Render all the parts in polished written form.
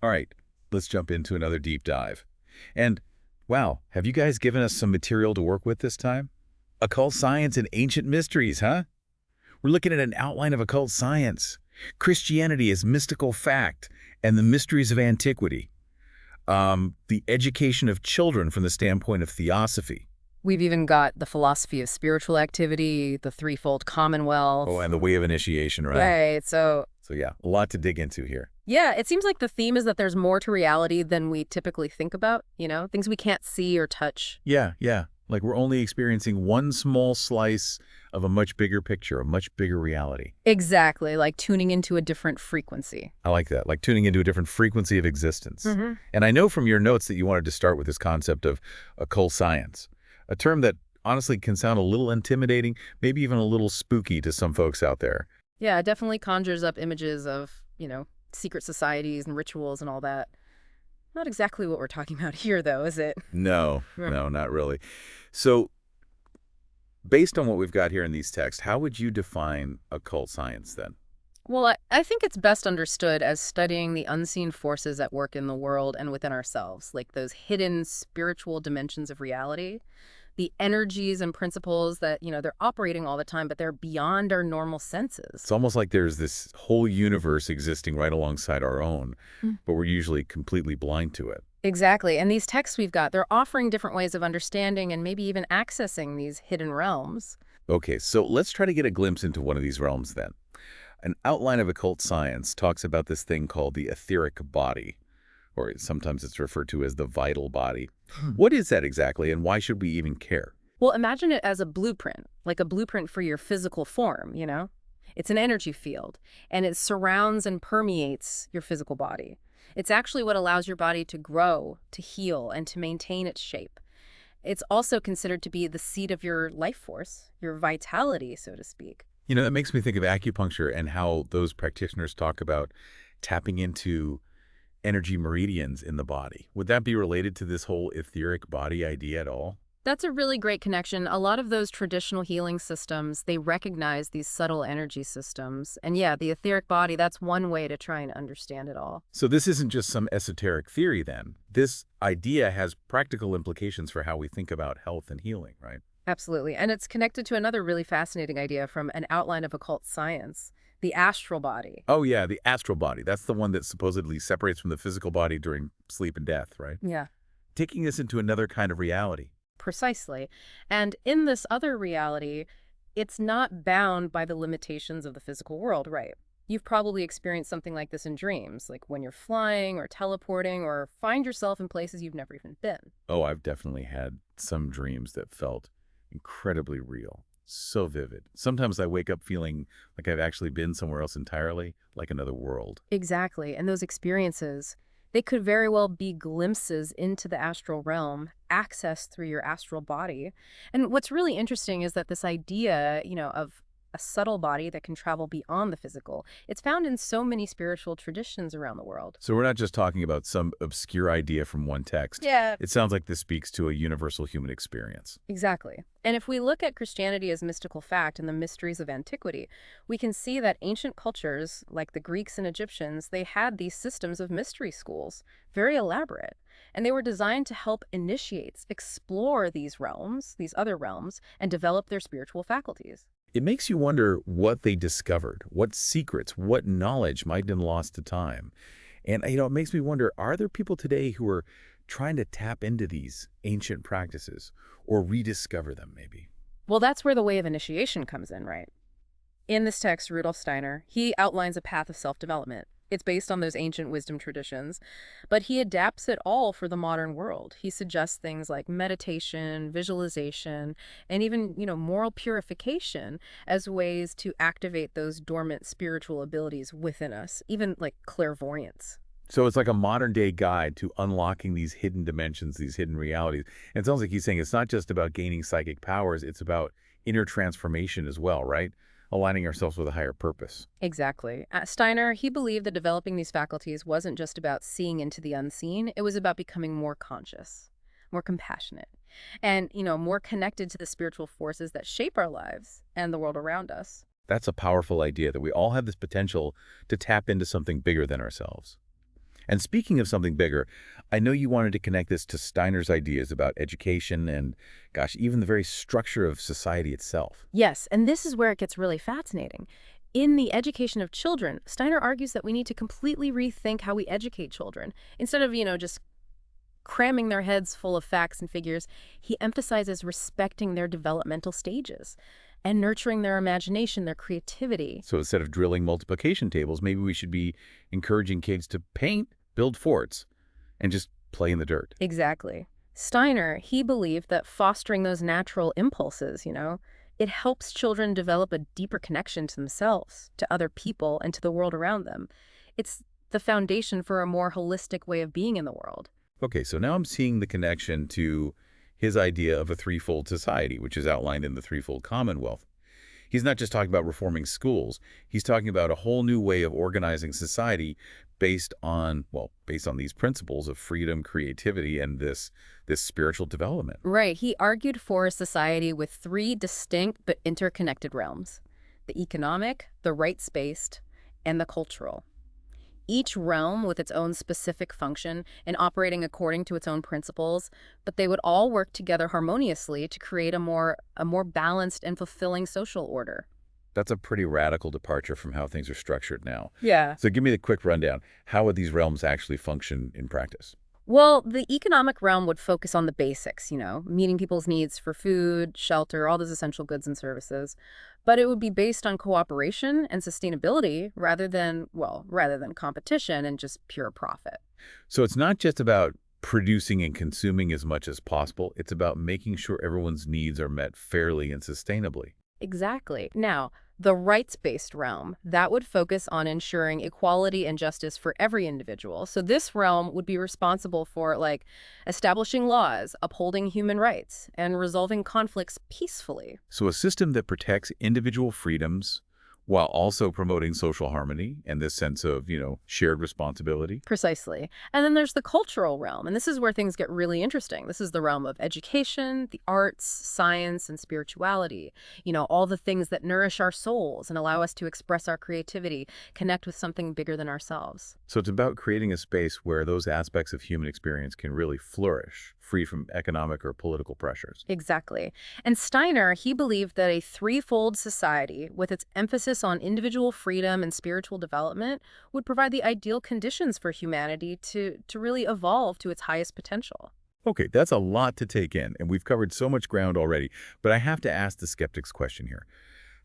All right, let's jump into another deep dive. And wow, have you guys given us some material to work with this time? Occult science and ancient mysteries, huh? We're looking at an outline of occult science, Christianity as mystical fact, and the mysteries of antiquity. The education of children from the standpoint of theosophy. We've even got the philosophy of spiritual activity, the threefold Oh, commonwealth. and the way of initiation, right? Right. So, So yeah, a lot to dig into here. yeah, it seems like the theme is that there's more to reality than we typically think about, things we can't see or touch. Yeah. Like we're only experiencing one small slice of a much bigger picture, a much bigger reality. Exactly, like tuning into a different frequency. I like that, like tuning into a different frequency of existence. Hmm. And I know from your notes that you wanted to start with this concept of occult science, a term that honestly can sound a little intimidating, maybe even a little spooky to some folks out there. Yeah, it definitely conjures up images of, secret societies and rituals and all that. Not exactly what we're talking about here, though, is it? No, Yeah. no, not really. So based on what we've got here in these texts, how would you define occult science then? Well, I think it's best understood as studying the unseen forces at work in the world and within ourselves, like those hidden spiritual dimensions of reality, the energies and principles that, they're operating all the time, but they're beyond our normal It's senses. almost like there's this whole universe existing right alongside our own, Mm. but we're usually completely blind to it. Exactly. And these texts we've got, they're offering different ways of understanding and maybe even accessing these hidden realms. Okay, so let's try to get a glimpse into one of these realms then. An outline of occult science talks about this thing called the etheric body, or sometimes it's referred to as the vital body. What is that exactly, and why should we even care? Well, imagine it as a blueprint, like a blueprint for your physical form, It's an energy field, and it surrounds and permeates your physical body. It's actually what allows your body to grow, to heal, and to maintain its shape. It's also considered to be the seat of your life force, your vitality, so to speak. You know, that makes me think of acupuncture and how those practitioners talk about tapping into energy meridians in the body. Would that be related to this whole etheric body idea at all? That's a really great connection. A lot of those traditional healing systems, they recognize these subtle energy systems. And yeah, the etheric body, that's one way to try and understand it all. So this isn't just some esoteric theory then. This idea has practical implications for how we think about health and healing, right? Absolutely. And it's connected to another really fascinating idea from an outline of occult science, the astral body. Oh yeah, the astral body. That's the one that supposedly separates from the physical body during sleep and death, right? Yeah, Taking this into another kind of reality. precisely. And in this other reality, it's not bound by the limitations of the physical world, right? You've probably experienced something like this in dreams, like when you're flying or teleporting or find yourself in places you've never even been. Oh, I've definitely had some dreams that felt incredibly real, so vivid. Sometimes I wake up feeling like I've actually been somewhere else entirely, like another world. Exactly. And those experiences, they could very well be glimpses into the astral realm, accessed through your astral body. And what's really interesting is that this idea, of a subtle body that can travel beyond the physical, it's found in so many spiritual traditions around the world. So we're not just talking about some obscure idea from one text. Yeah, It sounds like this speaks to a universal human experience. exactly. And if we look at Christianity as mystical fact and the mysteries of antiquity, we can see that ancient cultures, like the Greeks and Egyptians, they had these systems of mystery schools, very elaborate. And they were designed to help initiates explore these realms, these other realms, and develop their spiritual faculties. It makes you wonder what they discovered, what secrets, what knowledge might have been lost to time. And, it makes me wonder, are there people today who are trying to tap into these ancient practices or rediscover them maybe? Well, that's where the way of initiation comes in, right? In this text, Rudolf Steiner, he outlines a path of self-development. It's based on those ancient wisdom traditions, but he adapts it all for the modern world. He suggests things like meditation, visualization, and even, moral purification as ways to activate those dormant spiritual abilities within us, even like clairvoyance. So it's like a modern day guide to unlocking these hidden dimensions, these hidden realities. And it sounds like he's saying it's not just about gaining psychic powers, it's about inner transformation as well, right? Aligning ourselves with a higher purpose. Exactly. Steiner, he believed that developing these faculties wasn't just about seeing into the unseen, it was about becoming more conscious, more compassionate, and, more connected to the spiritual forces that shape our lives and the world around us. That's a powerful idea that we all have this potential to tap into something bigger than ourselves. And speaking of something bigger, I know you wanted to connect this to Steiner's ideas about education and, gosh, even the very structure of society itself. Yes, and this is where it gets really fascinating. In The Education of Children, Steiner argues that we need to completely rethink how we educate children. Instead of, just cramming their heads full of facts and figures, he emphasizes respecting their developmental stages and nurturing their imagination, their creativity. So instead of drilling multiplication tables, maybe we should be encouraging kids to paint, build forts, and just play in the dirt. Exactly. Steiner, he believed that fostering those natural impulses, it helps children develop a deeper connection to themselves, to other people, and to the world around them. It's the foundation for a more holistic way of being in the world. Okay, so now I'm seeing the connection to his idea of a threefold society, which is outlined in the Threefold Commonwealth. He's not just talking about reforming schools. He's talking about a whole new way of organizing society based on these principles of freedom, creativity, and this spiritual development. Right. He argued for a society with three distinct but interconnected realms: the economic, the rights-based, and the cultural. Each realm with its own specific function and operating according to its own principles, but they would all work together harmoniously to create a more balanced and fulfilling social order. That's a pretty radical departure from how things are structured now. Yeah. So give me the quick rundown. How would these realms actually function in practice? Well, the economic realm would focus on the basics, meeting people's needs for food, shelter, all those essential goods and services. But it would be based on cooperation and sustainability rather than competition and just pure profit. So it's not just about producing and consuming as much as possible. It's about making sure everyone's needs are met fairly and sustainably. Exactly. Now, the rights-based realm, that would focus on ensuring equality and justice for every individual. So this realm would be responsible for, establishing laws, upholding human rights, and resolving conflicts peacefully. So a system that protects individual freedoms while also promoting social harmony and this sense of, shared responsibility. Precisely. And then there's the cultural realm, and this is where things get really interesting. This is the realm of education, the arts, science, and spirituality. All the things that nourish our souls and allow us to express our creativity, connect with something bigger than ourselves. So it's about creating a space where those aspects of human experience can really flourish, free from economic or political pressures. Exactly. And Steiner, he believed that a threefold society, with its emphasis on individual freedom and spiritual development, would provide the ideal conditions for humanity to really evolve to its highest potential. Okay, that's a lot to take in, and we've covered so much ground already, but I have to ask the skeptic's question here.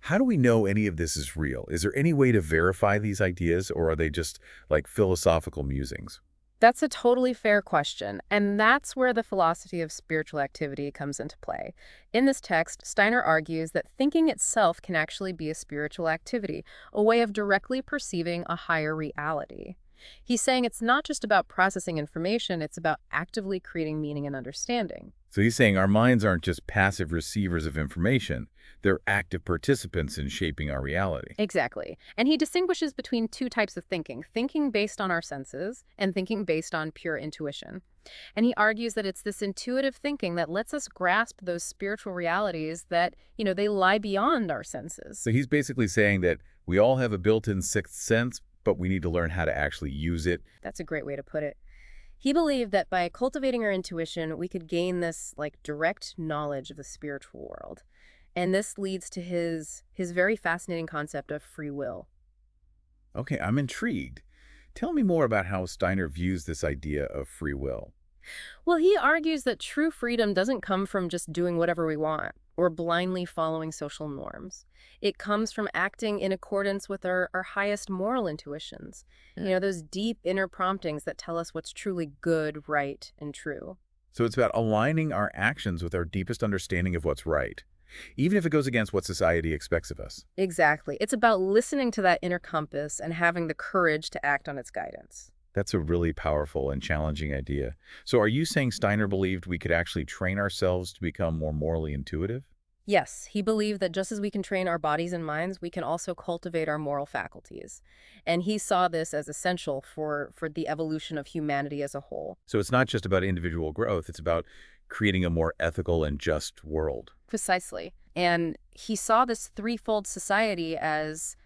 How do we know any of this is real? Is there any way to verify these ideas, or are they just like philosophical musings? That's a totally fair question, and that's where the philosophy of spiritual activity comes into play. In this text, Steiner argues that thinking itself can actually be a spiritual activity, a way of directly perceiving a higher reality. He's saying it's not just about processing information, it's about actively creating meaning and understanding. So he's saying our minds aren't just passive receivers of information, they're active participants in shaping our reality. Exactly. And he distinguishes between two types of thinking: thinking based on our senses and thinking based on pure intuition. And he argues that it's this intuitive thinking that lets us grasp those spiritual realities that, they lie beyond our senses. So he's basically saying that we all have a built-in sixth sense, but we need to learn how to actually use it. That's a great way to put it. He believed that by cultivating our intuition, we could gain this direct knowledge of the spiritual world. And this leads to his very fascinating concept of free will. Okay, I'm intrigued. Tell me more about how Steiner views this idea of free will. Well, he argues that true freedom doesn't come from just doing whatever we want or blindly following social norms. It comes from acting in accordance with our highest moral intuitions. Those deep inner promptings that tell us what's truly good, right, and true. So it's about aligning our actions with our deepest understanding of what's right, even if it goes against what society expects of us. Exactly. It's about listening to that inner compass and having the courage to act on its guidance. That's a really powerful and challenging idea. So are you saying Steiner believed we could actually train ourselves to become more morally intuitive? Yes, he believed that just as we can train our bodies and minds, we can also cultivate our moral faculties. And he saw this as essential for the evolution of humanity as a whole. So it's not just about individual growth, it's about creating a more ethical and just world. Precisely. And he saw this threefold society as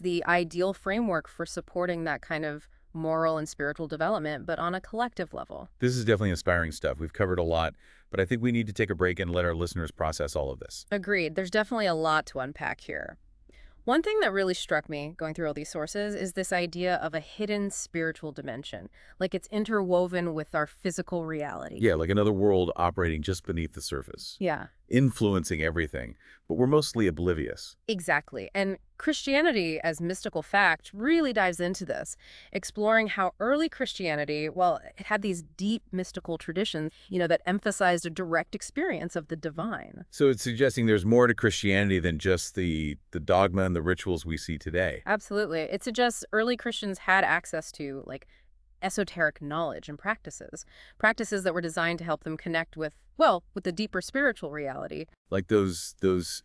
the ideal framework for supporting that kind of moral and spiritual development, but on a collective level. This is definitely inspiring stuff. We've covered a lot, but I think we need to take a break and let our listeners process all of this. Agreed. There's definitely a lot to unpack here. One thing that really struck me going through all these sources is this idea of a hidden spiritual dimension, like it's interwoven with our physical reality. Yeah, like another world operating just beneath the surface, Yeah, influencing everything, but we're mostly oblivious. exactly. And Christianity as mystical fact really dives into this, exploring how early Christianity, well, it had these deep mystical traditions, that emphasized a direct experience of the divine. So it's suggesting there's more to Christianity than just the dogma and the rituals we see today. Absolutely. It suggests early Christians had access to, like, esoteric knowledge and practices that were designed to help them connect with, well, with the deeper spiritual reality. Like those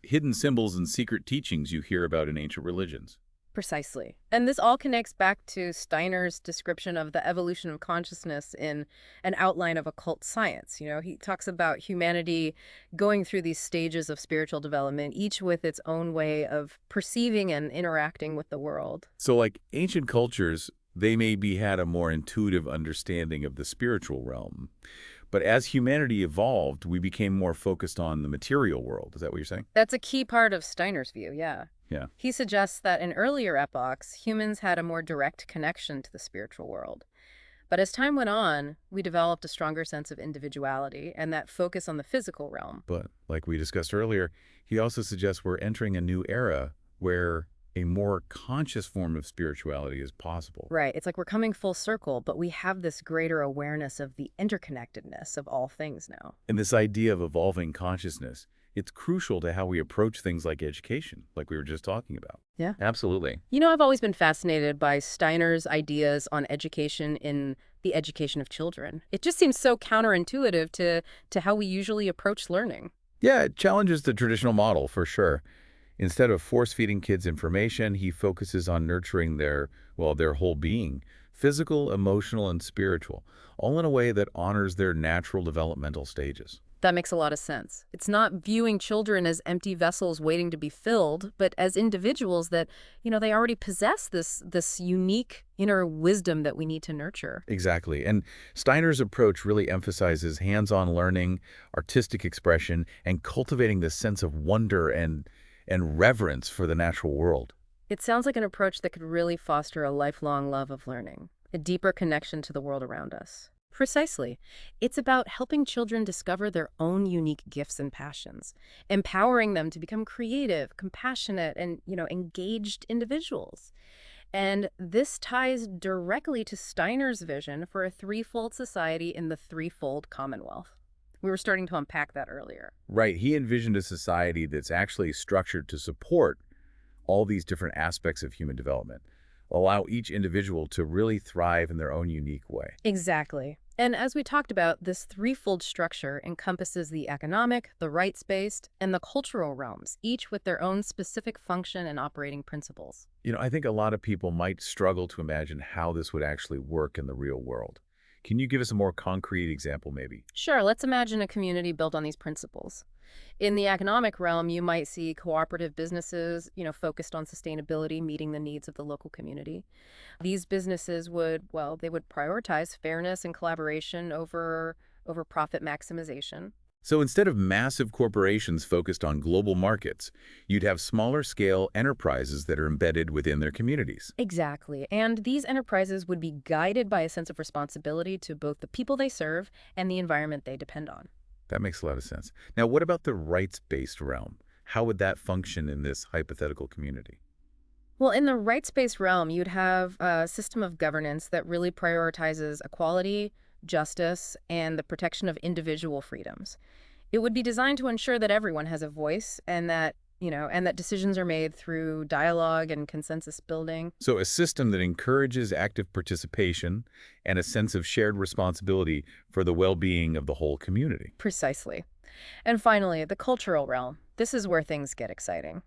hidden symbols and secret teachings you hear about in ancient religions. Precisely. And this all connects back to Steiner's description of the evolution of consciousness in An Outline of Occult Science. He talks about humanity going through these stages of spiritual development, each with its own way of perceiving and interacting with the world. So like ancient cultures, they maybe had a more intuitive understanding of the spiritual realm. But as humanity evolved, we became more focused on the material world. Is that what you're saying? That's a key part of Steiner's view, yeah. Yeah. He suggests that in earlier epochs, humans had a more direct connection to the spiritual world. But as time went on, we developed a stronger sense of individuality and that focus on the physical realm. But like we discussed earlier, he also suggests we're entering a new era where a more conscious form of spirituality is possible. Right. It's like we're coming full circle, but we have this greater awareness of the interconnectedness of all things now. And this idea of evolving consciousness, it's crucial to how we approach things like education, like we were just talking about. Yeah. Absolutely. I've always been fascinated by Steiner's ideas on education in the education of children. It just seems so counterintuitive to how we usually approach learning. Yeah, it challenges the traditional model for sure. Instead of force-feeding kids information, he focuses on nurturing their whole being, physical, emotional, and spiritual, all in a way that honors their natural developmental stages. That makes a lot of sense. It's not viewing children as empty vessels waiting to be filled, but as individuals that, they already possess this unique inner wisdom that we need to nurture. Exactly. And Steiner's approach really emphasizes hands-on learning, artistic expression, and cultivating this sense of wonder and reverence for the natural world. It sounds like an approach that could really foster a lifelong love of learning, a deeper connection to the world around us. Precisely. It's about helping children discover their own unique gifts and passions, empowering them to become creative, compassionate, and, engaged individuals. And this ties directly to Steiner's vision for a threefold society in the threefold Commonwealth. We were starting to unpack that earlier. Right. He envisioned a society that's actually structured to support all these different aspects of human development, allow each individual to really thrive in their own unique way. Exactly. And as we talked about, this threefold structure encompasses the economic, the rights-based, and the cultural realms, each with their own specific function and operating principles. I think a lot of people might struggle to imagine how this would actually work in the real world. Can you give us a more concrete example, maybe? Sure, let's imagine a community built on these principles. In the economic realm, you might see cooperative businesses, focused on sustainability, meeting the needs of the local community. These businesses they would prioritize fairness and collaboration over profit maximization. So instead of massive corporations focused on global markets, you'd have smaller scale enterprises that are embedded within their communities. Exactly. And these enterprises would be guided by a sense of responsibility to both the people they serve and the environment they depend on. That makes a lot of sense. Now, what about the rights-based realm? How would that function in this hypothetical community? Well, in the rights-based realm, you'd have a system of governance that really prioritizes equality, justice, and the protection of individual freedoms. It would be designed to ensure that everyone has a voice and that decisions are made through dialogue and consensus building. So a system that encourages active participation and a sense of shared responsibility for the well-being of the whole community. Precisely. And finally, the cultural realm. This is where things get exciting.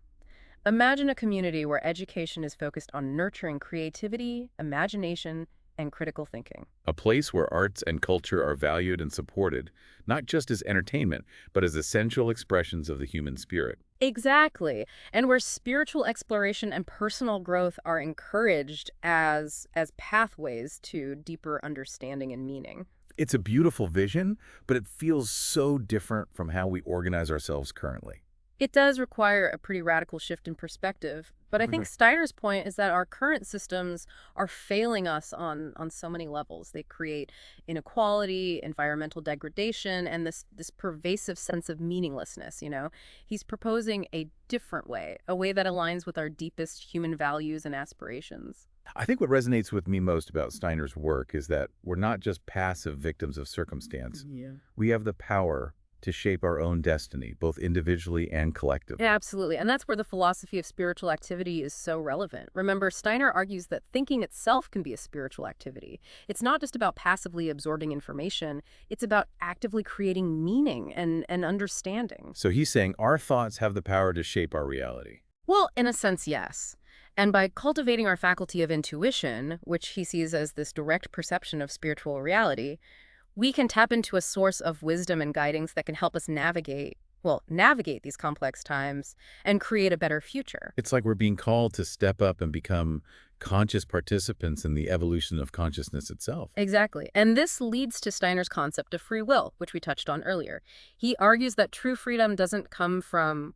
Imagine a community where education is focused on nurturing creativity, imagination, and critical thinking. A place where arts and culture are valued and supported, not just as entertainment, but as essential expressions of the human spirit. Exactly. And where spiritual exploration and personal growth are encouraged as pathways to deeper understanding and meaning. It's a beautiful vision, but it feels so different from how we organize ourselves currently. It does require a pretty radical shift in perspective, but I think Steiner's point is that our current systems are failing us on so many levels. They create inequality, environmental degradation, and this pervasive sense of meaninglessness, you know? He's proposing a different way, a way that aligns with our deepest human values and aspirations. I think what resonates with me most about Steiner's work is that we're not just passive victims of circumstance. Yeah. We have the power to shape our own destiny, both individually and collectively. Yeah, absolutely. And that's where the philosophy of spiritual activity is so relevant. Remember, Steiner argues that thinking itself can be a spiritual activity. It's not just about passively absorbing information, it's about actively creating meaning and understanding. So he's saying our thoughts have the power to shape our reality. Well, in a sense, yes. And by cultivating our faculty of intuition, which he sees as this direct perception of spiritual reality, we can tap into a source of wisdom and guidance that can help us navigate these complex times and create a better future. It's like we're being called to step up and become conscious participants in the evolution of consciousness itself. Exactly. And this leads to Steiner's concept of free will, which we touched on earlier. He argues that true freedom doesn't come from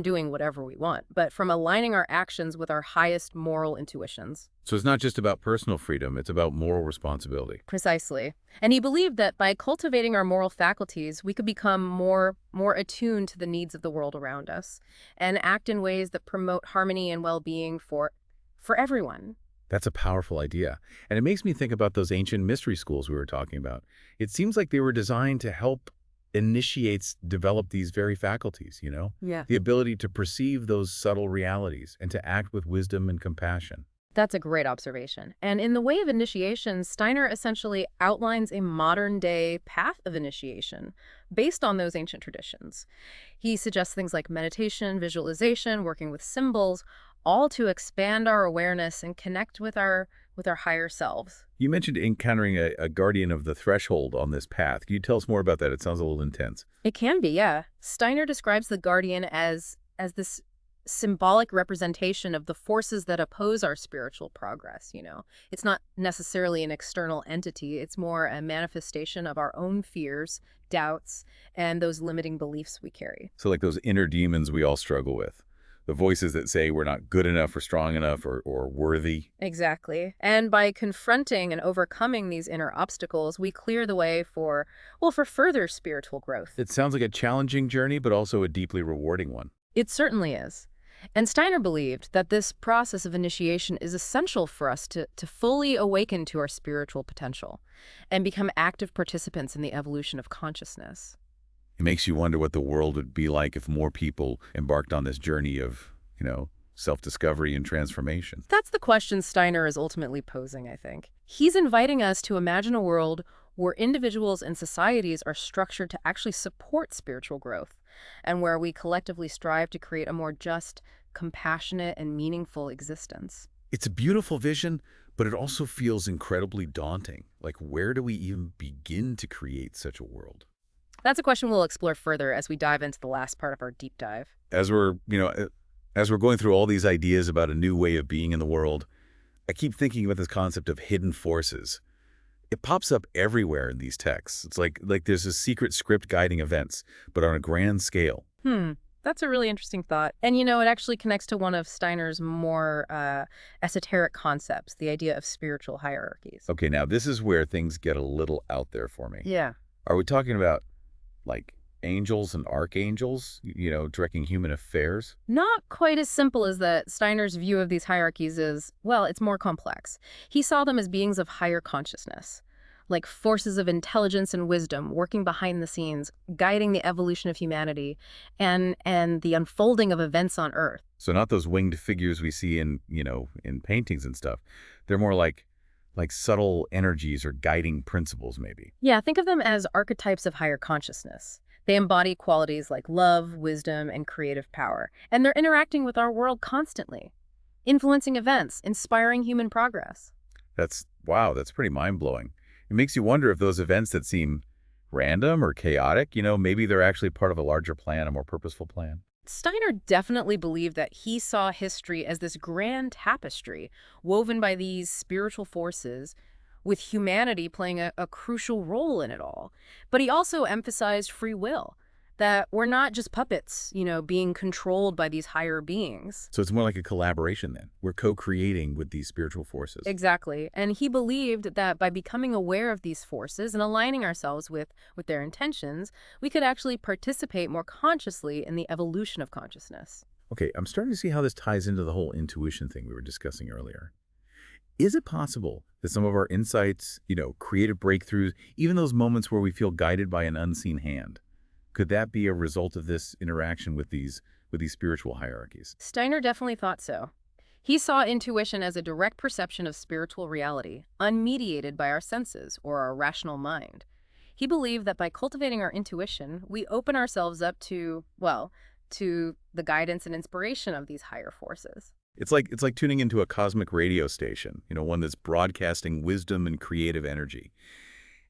doing whatever we want, but from aligning our actions with our highest moral intuitions. So it's not just about personal freedom, it's about moral responsibility. Precisely. And he believed that by cultivating our moral faculties, we could become more attuned to the needs of the world around us and act in ways that promote harmony and well-being for everyone. That's a powerful idea. And it makes me think about those ancient mystery schools we were talking about. It seems like they were designed to help initiates develop these very faculties, you know? Yeah. The ability to perceive those subtle realities and to act with wisdom and compassion. That's a great observation. And in the way of initiation, Steiner essentially outlines a modern-day path of initiation based on those ancient traditions. He suggests things like meditation, visualization, working with symbols, all to expand our awareness and connect with our higher selves. You mentioned encountering a guardian of the threshold on this path. Can you tell us more about that? It sounds a little intense. It can be, yeah. Steiner describes the guardian as this symbolic representation of the forces that oppose our spiritual progress, you know. It's not necessarily an external entity. It's more a manifestation of our own fears, doubts, and those limiting beliefs we carry. So like those inner demons we all struggle with. The voices that say we're not good enough or strong enough or worthy. Exactly. And by confronting and overcoming these inner obstacles, we clear the way for further spiritual growth. It sounds like a challenging journey, but also a deeply rewarding one. It certainly is. And Steiner believed that this process of initiation is essential for us to fully awaken to our spiritual potential and become active participants in the evolution of consciousness. It makes you wonder what the world would be like if more people embarked on this journey of, self-discovery and transformation. That's the question Steiner is ultimately posing, I think. He's inviting us to imagine a world where individuals and societies are structured to actually support spiritual growth, and where we collectively strive to create a more just, compassionate, and meaningful existence. It's a beautiful vision, but it also feels incredibly daunting. Like, where do we even begin to create such a world? That's a question we'll explore further as we dive into the last part of our deep dive. As we're going through all these ideas about a new way of being in the world, I keep thinking about this concept of hidden forces. It pops up everywhere in these texts. It's like there's a secret script guiding events, but on a grand scale. That's a really interesting thought. And, it actually connects to one of Steiner's more esoteric concepts, the idea of spiritual hierarchies. Okay, now this is where things get a little out there for me. Yeah. Are we talking about, like, angels and archangels, directing human affairs? Not quite as simple as that. Steiner's view of these hierarchies is, it's more complex. He saw them as beings of higher consciousness, like forces of intelligence and wisdom working behind the scenes, guiding the evolution of humanity and the unfolding of events on Earth. So not those winged figures we see in paintings and stuff. They're more like subtle energies or guiding principles, maybe. Yeah, think of them as archetypes of higher consciousness. They embody qualities like love, wisdom, and creative power. And they're interacting with our world constantly, influencing events, inspiring human progress. That's Wow, that's pretty mind-blowing. It makes you wonder if those events that seem random or chaotic, maybe they're actually part of a larger plan, a more purposeful plan. Steiner definitely believed that he saw history as this grand tapestry woven by these spiritual forces, with humanity playing a crucial role in it all. But he also emphasized free will, that we're not just puppets, being controlled by these higher beings. So it's more like a collaboration then. We're co-creating with these spiritual forces. Exactly. And he believed that by becoming aware of these forces and aligning ourselves with their intentions, we could actually participate more consciously in the evolution of consciousness. Okay, I'm starting to see how this ties into the whole intuition thing we were discussing earlier. Is it possible that some of our insights, creative breakthroughs, even those moments where we feel guided by an unseen hand, could that be a result of this interaction with these spiritual hierarchies? Steiner definitely thought so. He saw intuition as a direct perception of spiritual reality, unmediated by our senses or our rational mind. He believed that by cultivating our intuition, we open ourselves up to the guidance and inspiration of these higher forces. It's like tuning into a cosmic radio station, one that's broadcasting wisdom and creative energy.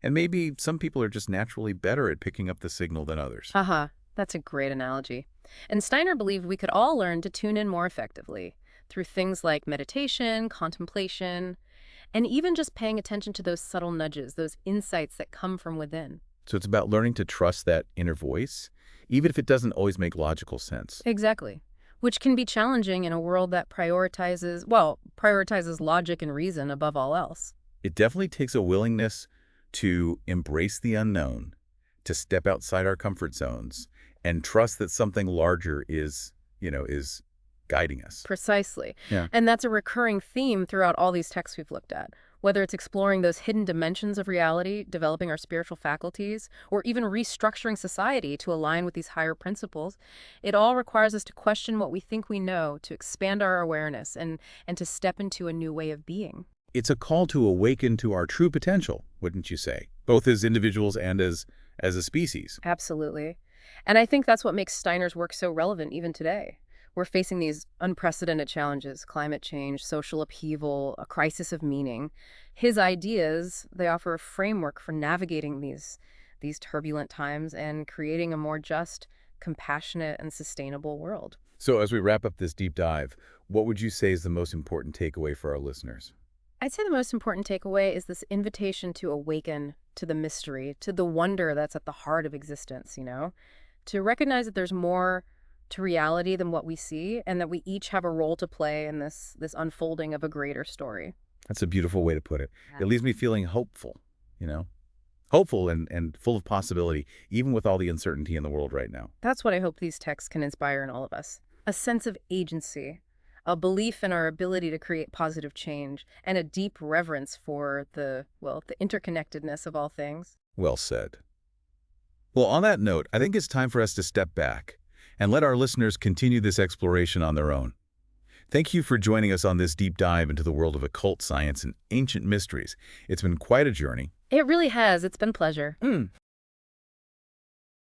And maybe some people are just naturally better at picking up the signal than others. Haha, that's a great analogy. And Steiner believed we could all learn to tune in more effectively through things like meditation, contemplation, and even just paying attention to those subtle nudges, those insights that come from within. So it's about learning to trust that inner voice, even if it doesn't always make logical sense. Exactly. Which can be challenging in a world that prioritizes logic and reason above all else. It definitely takes a willingness to embrace the unknown, to step outside our comfort zones, and trust that something larger is guiding us. Precisely. Yeah. And that's a recurring theme throughout all these texts we've looked at. Whether it's exploring those hidden dimensions of reality, developing our spiritual faculties, or even restructuring society to align with these higher principles, it all requires us to question what we think we know, to expand our awareness, and to step into a new way of being. It's a call to awaken to our true potential, wouldn't you say? Both as individuals and as a species. Absolutely. And I think that's what makes Steiner's work so relevant even today. We're facing these unprecedented challenges: climate change, social upheaval, a crisis of meaning. His ideas, they offer a framework for navigating these turbulent times and creating a more just, compassionate, and sustainable world. So as we wrap up this deep dive, what would you say is the most important takeaway for our listeners? I'd say the most important takeaway is this invitation to awaken to the mystery, to the wonder that's at the heart of existence, to recognize that there's more to reality than what we see, and that we each have a role to play in this unfolding of a greater story. That's a beautiful way to put it. Yeah. It leaves me feeling hopeful, hopeful and full of possibility, even with all the uncertainty in the world right now. That's what I hope these texts can inspire in all of us. A sense of agency, a belief in our ability to create positive change, and a deep reverence for the interconnectedness of all things. Well said. Well, on that note, I think it's time for us to step back and let our listeners continue this exploration on their own. Thank you for joining us on this deep dive into the world of occult science and ancient mysteries. It's been quite a journey. It really has. It's been a pleasure.